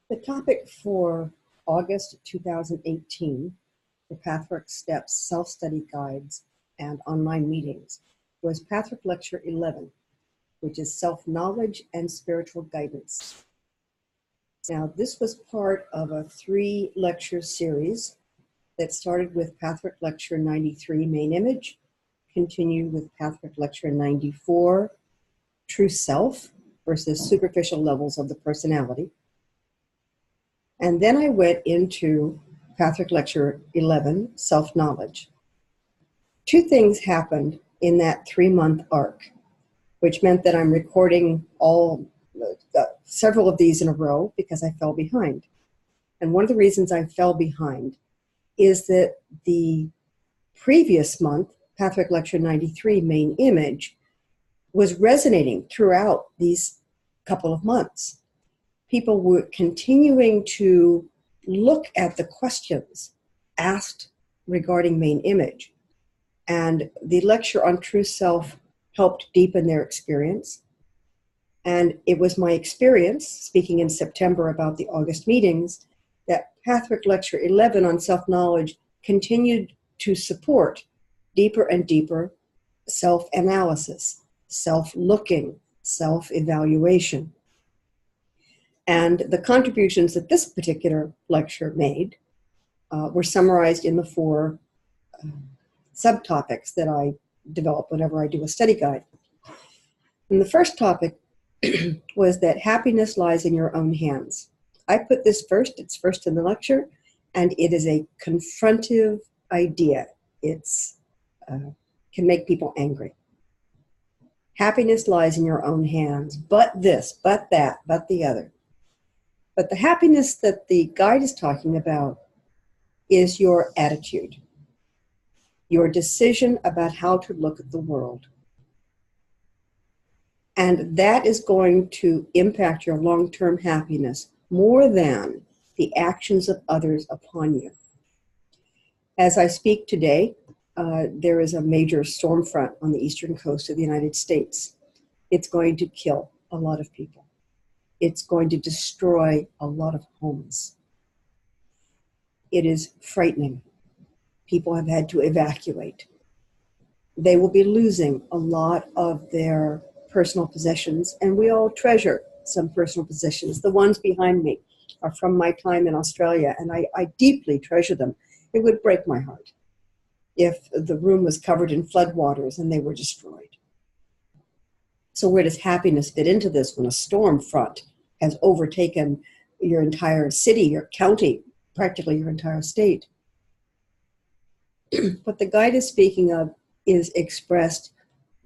The topic for August 2018 for Pathwork Steps self-study guides and online meetings was Pathwork Lecture 11, which is Self-Knowledge and Spiritual Guidance. Now, this was part of a 3-lecture series that started with Pathwork Lecture 93, Main Image, continued with Pathwork Lecture 94, True Self versus Superficial Levels of the Personality. And then I went into Pathwork Lecture 11, Self-Knowledge. Two things happened in that 3-month arc, which meant that I'm recording several of these in a row because I fell behind. And one of the reasons I fell behind is that the previous month, Pathwork Lecture 93, Main Image, was resonating throughout these couple of months. People were continuing to look at the questions asked regarding Main Image. And the lecture on True Self helped deepen their experience. And it was my experience, speaking in September about the August meetings, that Pathwork Lecture 11 on self-knowledge continued to support deeper and deeper self-analysis, self-looking, self-evaluation. And the contributions that this particular lecture made were summarized in the 4 subtopics that I develop whenever I do a study guide. And the first topic was that happiness lies in your own hands. I put this first, it's first in the lecture, and it is a confrontive idea. It's can make people angry. Happiness lies in your own hands, but this, but that, but the other. But the happiness that the guide is talking about is your attitude, your decision about how to look at the world. And that is going to impact your long-term happiness more than the actions of others upon you. As I speak today, there is a major storm front on the eastern coast of the United States. It's going to kill a lot of people. It's going to destroy a lot of homes. It is frightening. People have had to evacuate. They will be losing a lot of their personal possessions, and we all treasure some personal possessions. The ones behind me are from my time in Australia, and I deeply treasure them. It would break my heart if the room was covered in floodwaters and they were destroyed. So where does happiness fit into this when a storm front has overtaken your entire city, your county, practically your entire state? What the guide is speaking of is expressed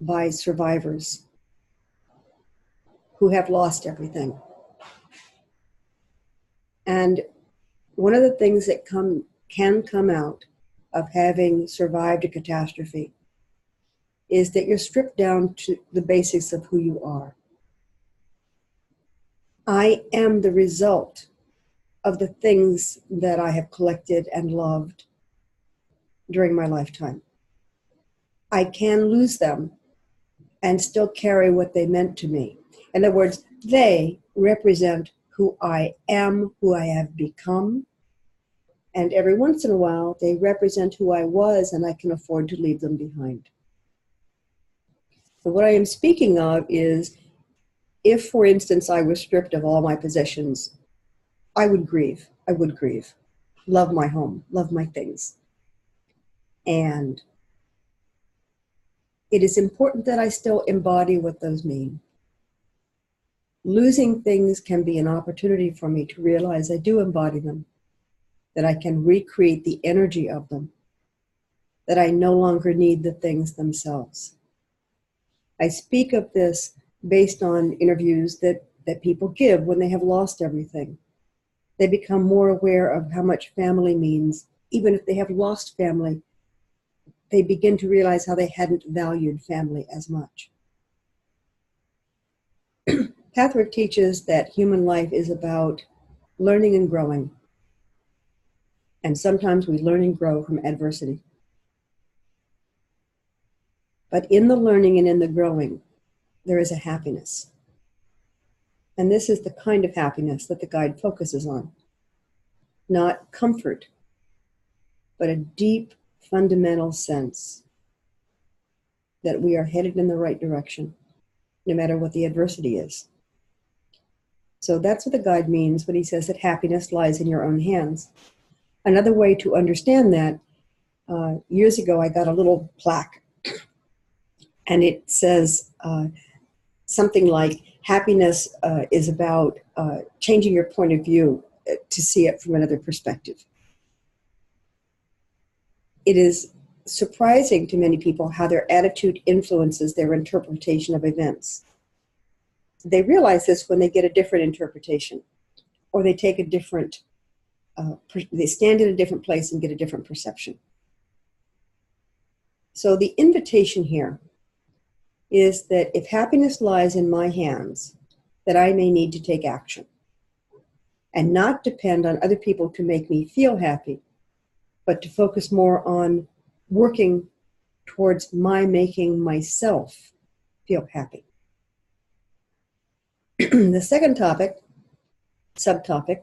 by survivors who have lost everything. And one of the things that can come out of having survived a catastrophe is that you're stripped down to the basics of who you are. I am the result of the things that I have collected and loved during my lifetime. I can lose them and still carry what they meant to me. In other words, they represent who I am, who I have become, and every once in a while, they represent who I was, and I can afford to leave them behind. So what I am speaking of is, if, for instance, I was stripped of all my possessions, I would grieve. I would grieve. Love my home, love my things. And it is important that I still embody what those mean. Losing things can be an opportunity for me to realize I do embody them, that I can recreate the energy of them, that I no longer need the things themselves. I speak of this based on interviews that people give when they have lost everything. They become more aware of how much family means. Even if they have lost family, they begin to realize how they hadn't valued family as much. Pathwork teaches that human life is about learning and growing. And sometimes we learn and grow from adversity. But in the learning and in the growing, there is a happiness. And this is the kind of happiness that the guide focuses on. Not comfort, but a deep, fundamental sense that we are headed in the right direction, no matter what the adversity is. So that's what the guide means when he says that happiness lies in your own hands. Another way to understand that, years ago I got a little plaque, and it says something like, happiness is about changing your point of view to see it from another perspective. It is surprising to many people how their attitude influences their interpretation of events. They realize this when they get a different interpretation, or they take a different, they stand in a different place and get a different perception. So the invitation here is that if happiness lies in my hands, that I may need to take action and not depend on other people to make me feel happy, but to focus more on working towards my making myself feel happy. The second subtopic,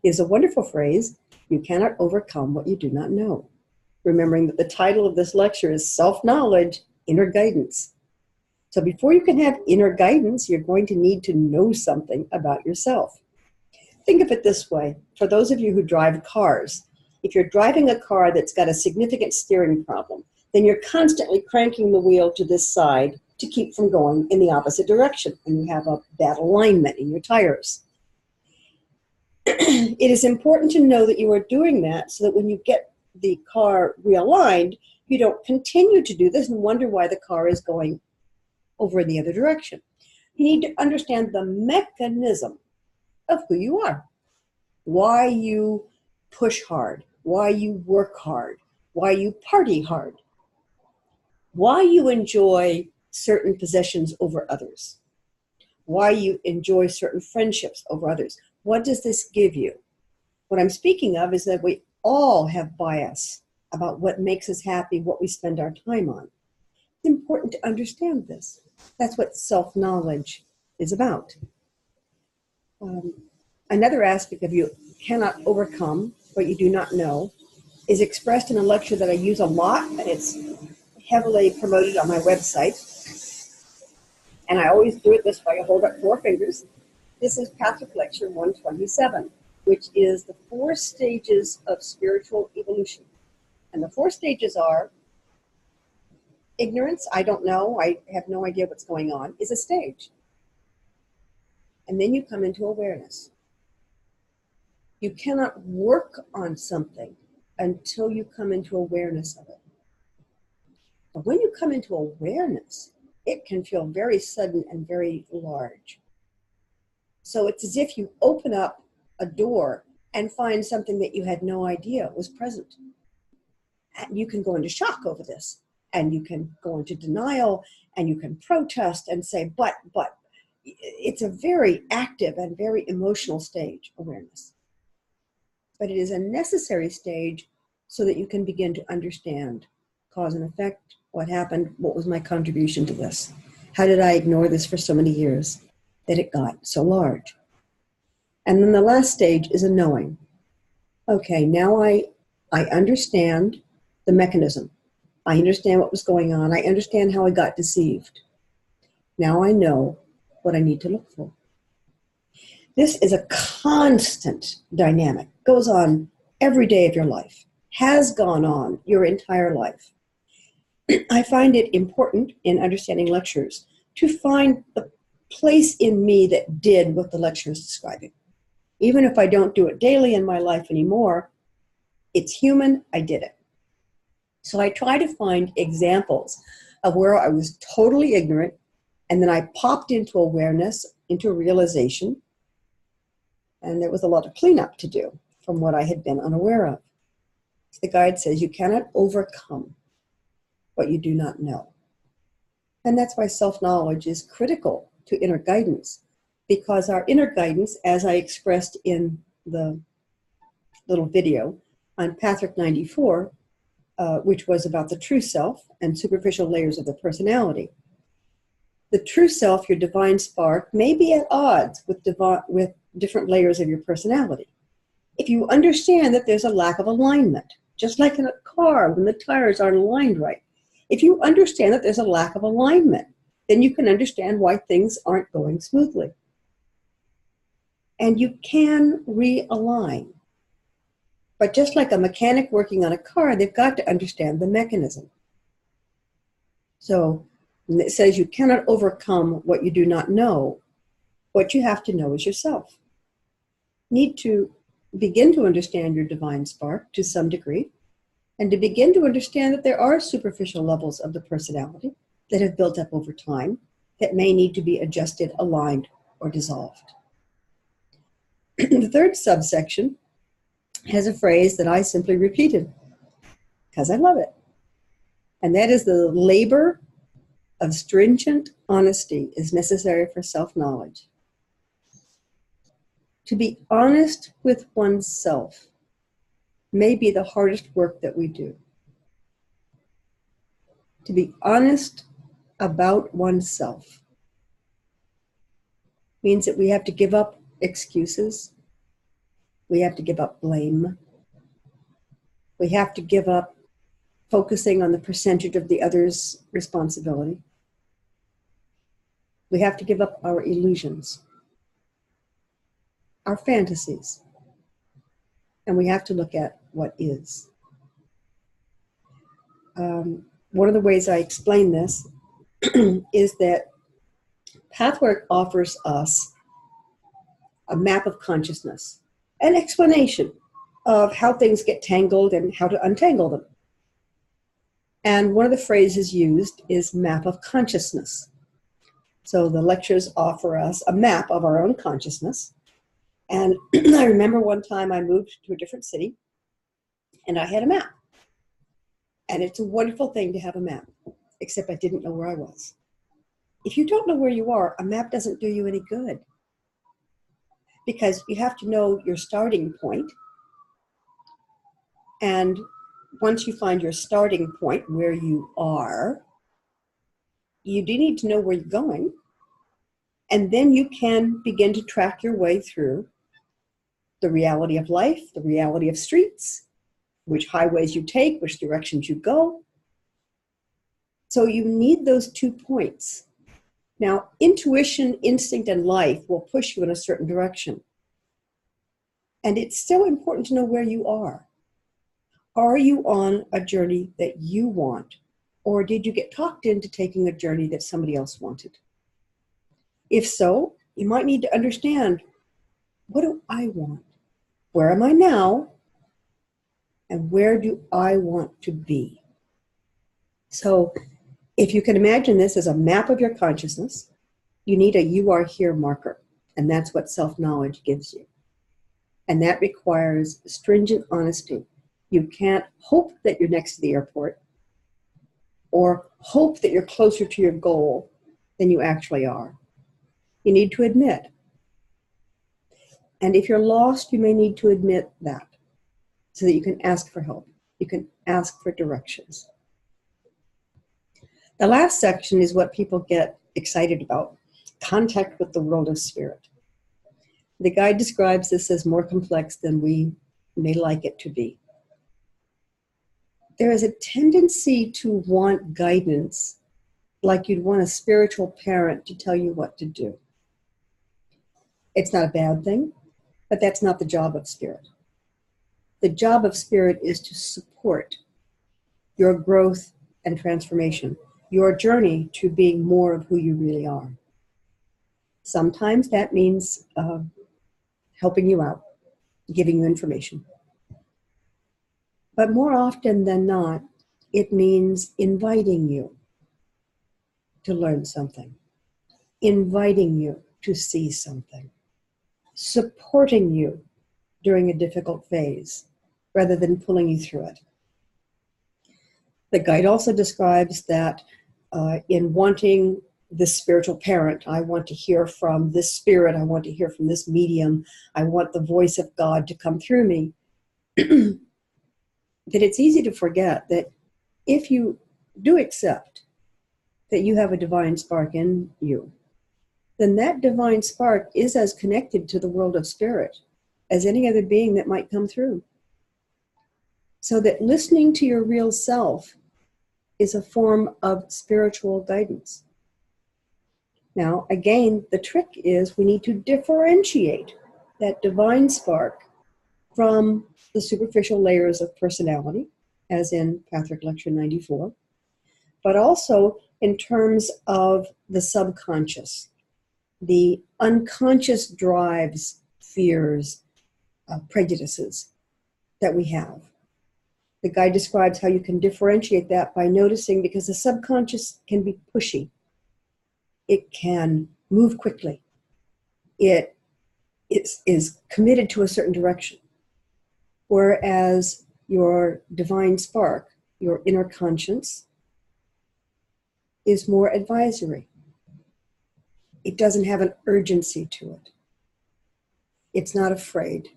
is a wonderful phrase, you cannot overcome what you do not know. Remembering that the title of this lecture is Self-Knowledge, Inner Guidance. So before you can have inner guidance, you're going to need to know something about yourself. Think of it this way. For those of you who drive cars, if you're driving a car that's got a significant steering problem, then you're constantly cranking the wheel to this side to keep from going in the opposite direction, and you have a bad alignment in your tires. It is important to know that you are doing that so that when you get the car realigned, you don't continue to do this and wonder why the car is going over in the other direction. You need to understand the mechanism of who you are, why you push hard, why you work hard, why you party hard, why you enjoy certain possessions over others, why you enjoy certain friendships over others. What does this give you? What I'm speaking of is that we all have bias about what makes us happy, what we spend our time on. It's important to understand this. That's what self-knowledge is about. Another aspect of you cannot overcome what you do not know is expressed in a lecture that I use a lot, and it's heavily promoted on my website. And I always do it this way. I hold up 4 fingers. This is Pathwork Lecture 127, which is the 4 stages of spiritual evolution. And the 4 stages are ignorance, I don't know, I have no idea what's going on, is a stage. And then you come into awareness. You cannot work on something until you come into awareness of it. But when you come into awareness, it can feel very sudden and very large. So it's as if you open up a door and find something that you had no idea was present. And you can go into shock over this, and you can go into denial, and you can protest and say, but. It's a very active and very emotional stage, awareness. But it is a necessary stage so that you can begin to understand cause and effect, what happened, what was my contribution to this? How did I ignore this for so many years that it got so large? And then the last stage is a knowing. Okay, now I understand the mechanism. I understand what was going on. I understand how I got deceived. Now I know what I need to look for. This is a constant dynamic, goes on every day of your life, has gone on your entire life. I find it important in understanding lectures to find the place in me that did what the lecture is describing. Even if I don't do it daily in my life anymore, it's human, I did it. So I try to find examples of where I was totally ignorant, and then I popped into awareness, into realization, and there was a lot of cleanup to do from what I had been unaware of. The guide says you cannot overcome what you do not know. And that's why self-knowledge is critical to inner guidance, because our inner guidance, as I expressed in the little video on Pathwork 94, which was about the true self and superficial layers of the personality, The true self, your divine spark, may be at odds with different layers of your personality. If you understand that there's a lack of alignment, just like in a car when the tires aren't aligned right, if you understand that there's a lack of alignment, then you can understand why things aren't going smoothly. And you can realign. But just like a mechanic working on a car, they've got to understand the mechanism. So when it says you cannot overcome what you do not know, what you have to know is yourself. You need to begin to understand your divine spark to some degree, and to begin to understand that there are superficial levels of the personality that have built up over time that may need to be adjusted, aligned, or dissolved. The third subsection has a phrase that I simply repeated because I love it. And that is the labor of stringent honesty is necessary for self-knowledge. To be honest with oneself may be the hardest work that we do. To be honest about oneself means that we have to give up excuses. We have to give up blame. We have to give up focusing on the percentage of the other's responsibility. We have to give up our illusions, our fantasies, and we have to look at what is. One of the ways I explain this is that Pathwork offers us a map of consciousness, an explanation of how things get tangled and how to untangle them. And one of the phrases used is map of consciousness. So the lectures offer us a map of our own consciousness. And I remember one time I moved to a different city and I had a map. And it's a wonderful thing to have a map, except I didn't know where I was. If you don't know where you are, a map doesn't do you any good, because you have to know your starting point. And once you find your starting point, where you are, you do need to know where you're going. And then you can begin to track your way through the reality of life, the reality of streets, which highways you take, which directions you go. So you need those 2 points. Now, intuition, instinct, and life will push you in a certain direction. And it's still important to know where you are. Are you on a journey that you want? Or did you get talked into taking a journey that somebody else wanted? If so, you might need to understand, what do I want? Where am I now? And where do I want to be? So if you can imagine this as a map of your consciousness, you need a "you are here" marker. And that's what self-knowledge gives you. And that requires stringent honesty. You can't hope that you're next to the airport or hope that you're closer to your goal than you actually are. You need to admit. And if you're lost, you may need to admit that so that you can ask for help. You can ask for directions. The last section is what people get excited about: contact with the world of spirit. The guide describes this as more complex than we may like it to be. There is a tendency to want guidance like you'd want a spiritual parent to tell you what to do. It's not a bad thing, but that's not the job of spirit. The job of spirit is to support your growth and transformation, your journey to being more of who you really are. Sometimes that means helping you out, giving you information. But more often than not, it means inviting you to learn something, inviting you to see something, supporting you during a difficult phase rather than pulling you through it. The guide also describes that in wanting this spiritual parent, I want to hear from this spirit, I want to hear from this medium, I want the voice of God to come through me, that it's easy to forget that if you do accept that you have a divine spark in you, then that divine spark is as connected to the world of spirit as any other being that might come through. So that listening to your real self is a form of spiritual guidance. Now, again, the trick is we need to differentiate that divine spark from the superficial layers of personality, as in Pathwork Lecture 94, but also in terms of the subconscious, the unconscious drives, fears, prejudices that we have. The guide describes how you can differentiate that by noticing, because the subconscious can be pushy. It can move quickly. It is committed to a certain direction. Whereas your divine spark, your inner conscience, is more advisory. It doesn't have an urgency to it. It's not afraid.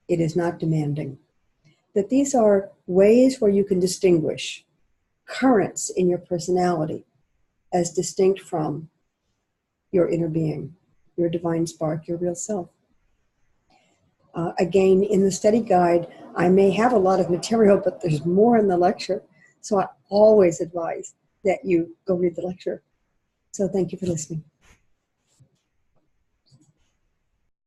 It is not demanding. That these are ways where you can distinguish currents in your personality as distinct from your inner being, your divine spark, your real self. Again, in the study guide, I may have a lot of material, but there's more in the lecture. So I always advise that you go read the lecture. So thank you for listening.